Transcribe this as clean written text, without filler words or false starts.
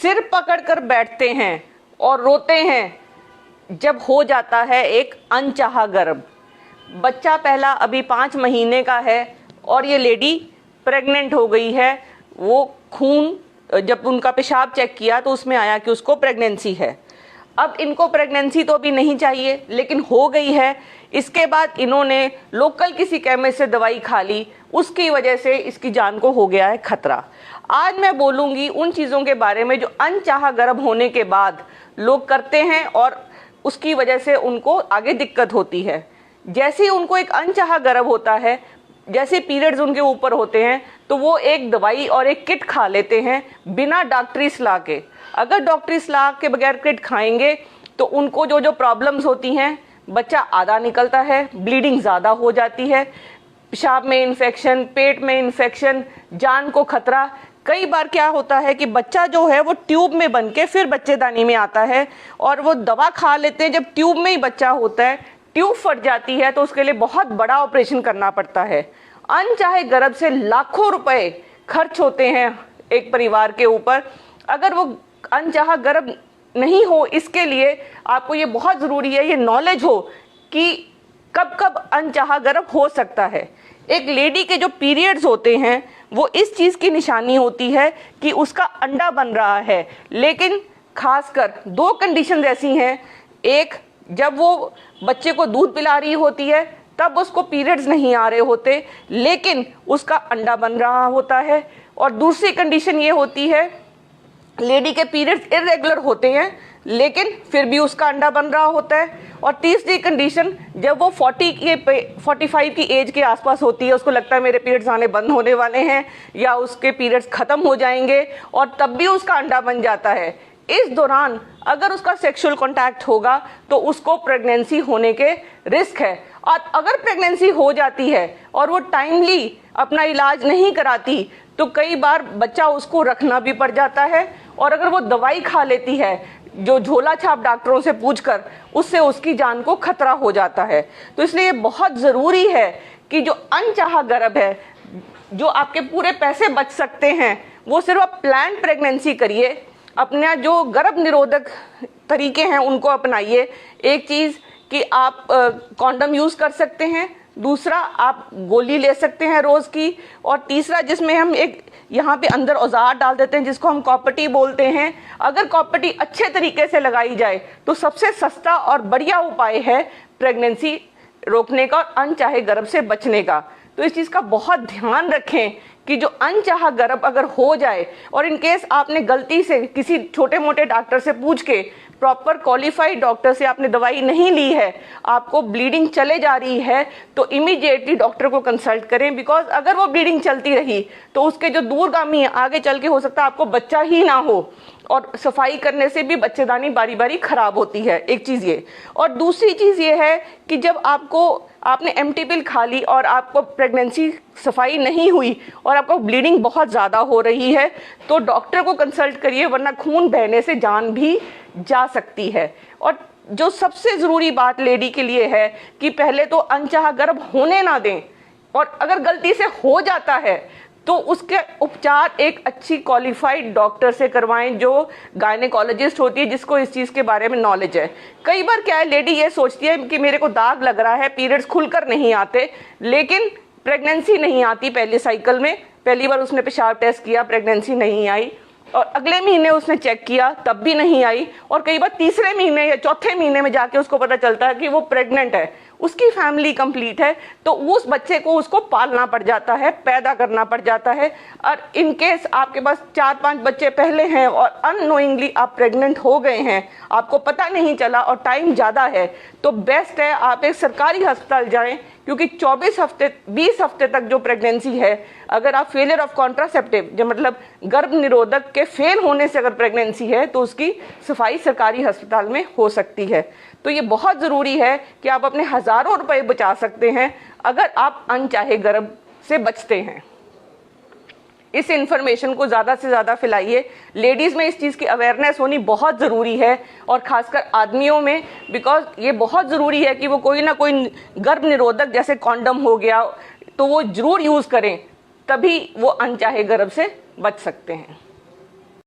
सिर पकड़कर बैठते हैं और रोते हैं जब हो जाता है एक अनचाहा गर्भ। बच्चा पहला अभी 5 महीने का है और ये लेडी प्रेग्नेंट हो गई है। वो खून जब उनका पेशाब चेक किया तो उसमें आया कि उसको प्रेगनेंसी है। अब इनको प्रेगनेंसी तो अभी नहीं चाहिए, लेकिन हो गई है। इसके बाद इन्होंने लोकल किसी केमिस्ट से दवाई खा ली, उसकी वजह से इसकी जान को हो गया है खतरा। आज मैं बोलूँगी उन चीज़ों के बारे में जो अनचाहा गर्भ होने के बाद लोग करते हैं और उसकी वजह से उनको आगे दिक्कत होती है। जैसे ही उनको एक अनचाहा गर्भ होता है, जैसे पीरियड्स उनके ऊपर होते हैं, तो वो एक दवाई और एक किट खा लेते हैं बिना डॉक्टरी सलाह के। अगर डॉक्टरी सलाह के बगैर किट खाएंगे तो उनको जो जो प्रॉब्लम्स होती हैं, बच्चा आधा निकलता है, ब्लीडिंग ज़्यादा हो जाती है, पेशाब में इन्फेक्शन, पेट में इन्फेक्शन, जान को खतरा। कई बार क्या होता है कि बच्चा जो है वो ट्यूब में बन के फिर बच्चेदानी में आता है और वो दवा खा लेते हैं। जब ट्यूब में ही बच्चा होता है, ट्यूब फट जाती है तो उसके लिए बहुत बड़ा ऑपरेशन करना पड़ता है। अनचाहे गर्भ से लाखों रुपए खर्च होते हैं एक परिवार के ऊपर। अगर वो अनचाहा गर्भ नहीं हो, इसके लिए आपको ये बहुत ज़रूरी है, ये नॉलेज हो कि कब कब अनचाहा गर्भ हो सकता है। एक लेडी के जो पीरियड्स होते हैं वो इस चीज़ की निशानी होती है कि उसका अंडा बन रहा है। लेकिन खासकर 2 कंडीशन ऐसी हैं, एक जब वो बच्चे को दूध पिला रही होती है तब उसको पीरियड्स नहीं आ रहे होते लेकिन उसका अंडा बन रहा होता है, और दूसरी कंडीशन ये होती है लेडी के पीरियड्स इरेगुलर होते हैं लेकिन फिर भी उसका अंडा बन रहा होता है, और तीसरी कंडीशन जब वो 45 की एज के आसपास होती है, उसको लगता है मेरे पीरियड्स आने बंद होने वाले हैं या उसके पीरियड्स ख़त्म हो जाएंगे, और तब भी उसका अंडा बन जाता है। इस दौरान अगर उसका सेक्सुअल कांटेक्ट होगा तो उसको प्रेगनेंसी होने के रिस्क है। और अगर प्रेगनेंसी हो जाती है और वो टाइमली अपना इलाज नहीं कराती तो कई बार बच्चा उसको रखना भी पड़ जाता है, और अगर वो दवाई खा लेती है जो झोला छाप डॉक्टरों से पूछकर, उससे उसकी जान को खतरा हो जाता है। तो इसलिए बहुत ज़रूरी है कि जो अनचाहा गर्भ है, जो आपके पूरे पैसे बच सकते हैं, वो सिर्फ आप प्लान्ड प्रेगनेंसी करिए। अपना जो गर्भ निरोधक तरीके हैं उनको अपनाइए। एक चीज़ कि आप कॉन्डम यूज़ कर सकते हैं, दूसरा आप गोली ले सकते हैं रोज़ की, और तीसरा जिसमें हम एक यहाँ पे अंदर औजार डाल देते हैं जिसको हम कॉपर्टी बोलते हैं। अगर कॉपर्टी अच्छे तरीके से लगाई जाए तो सबसे सस्ता और बढ़िया उपाय है प्रेगनेंसी रोकने का और अनचाहे गर्भ से बचने का। तो इस चीज़ का बहुत ध्यान रखें कि जो अनचाहा गर्भ अगर हो जाए और इन केस आपने गलती से किसी छोटे मोटे डॉक्टर से पूछ के, प्रॉपर क्वालिफाइड डॉक्टर से आपने दवाई नहीं ली है, आपको ब्लीडिंग चले जा रही है, तो इमीडिएटली डॉक्टर को कंसल्ट करें। बिकॉज अगर वो ब्लीडिंग चलती रही तो उसके जो दूरगामी आगे चल के हो सकता है आपको बच्चा ही ना हो, और सफाई करने से भी बच्चेदानी बारी बारी खराब होती है। एक चीज़ ये, और दूसरी चीज़ ये है कि जब आपने एम्प्टी पिल खा ली और आपको प्रेगनेंसी सफाई नहीं हुई और आपको ब्लीडिंग बहुत ज़्यादा हो रही है तो डॉक्टर को कंसल्ट करिए, वरना खून बहने से जान भी जा सकती है। और जो सबसे ज़रूरी बात लेडी के लिए है कि पहले तो अनचाहा गर्भ होने ना दें, और अगर गलती से हो जाता है तो उसके उपचार एक अच्छी क्वालिफाइड डॉक्टर से करवाएं जो गायनेकोलॉजिस्ट होती है, जिसको इस चीज़ के बारे में नॉलेज है। कई बार क्या है, लेडी ये सोचती है कि मेरे को दाग लग रहा है, पीरियड्स खुलकर नहीं आते, लेकिन प्रेगनेंसी नहीं आती पहले साइकिल में। पहली बार उसने पेशाब टेस्ट किया, प्रेगनेंसी नहीं आई, और अगले महीने उसने चेक किया तब भी नहीं आई, और कई बार तीसरे महीने या चौथे महीने में जाके उसको पता चलता है कि वो प्रेग्नेंट है, उसकी फैमिली कंप्लीट है, तो उस बच्चे को उसको पालना पड़ जाता है, पैदा करना पड़ जाता है। और इन केस आपके पास 4-5 बच्चे पहले हैं और अननोइंगली आप प्रेग्नेंट हो गए हैं, आपको पता नहीं चला और टाइम ज़्यादा है, तो बेस्ट है आप एक सरकारी अस्पताल जाएं, क्योंकि 20 हफ्ते तक जो प्रेगनेंसी है, अगर आप फेलियर ऑफ कॉन्ट्रासेप्टिव जो मतलब गर्भ निरोधक के फेल होने से अगर प्रेगनेंसी है तो उसकी सफाई सरकारी अस्पताल में हो सकती है। तो ये बहुत ज़रूरी है कि आप अपने हज़ारों रुपए बचा सकते हैं अगर आप अनचाहे गर्भ से बचते हैं। इस इन्फॉर्मेशन को ज़्यादा से ज़्यादा फैलाइए। लेडीज़ में इस चीज़ की अवेयरनेस होनी बहुत ज़रूरी है, और ख़ासकर आदमियों में, बिकॉज ये बहुत ज़रूरी है कि वो कोई ना कोई गर्भ निरोधक जैसे कॉन्डम हो गया तो वो ज़रूर यूज़ करें, तभी वो अनचाहे गर्भ से बच सकते हैं।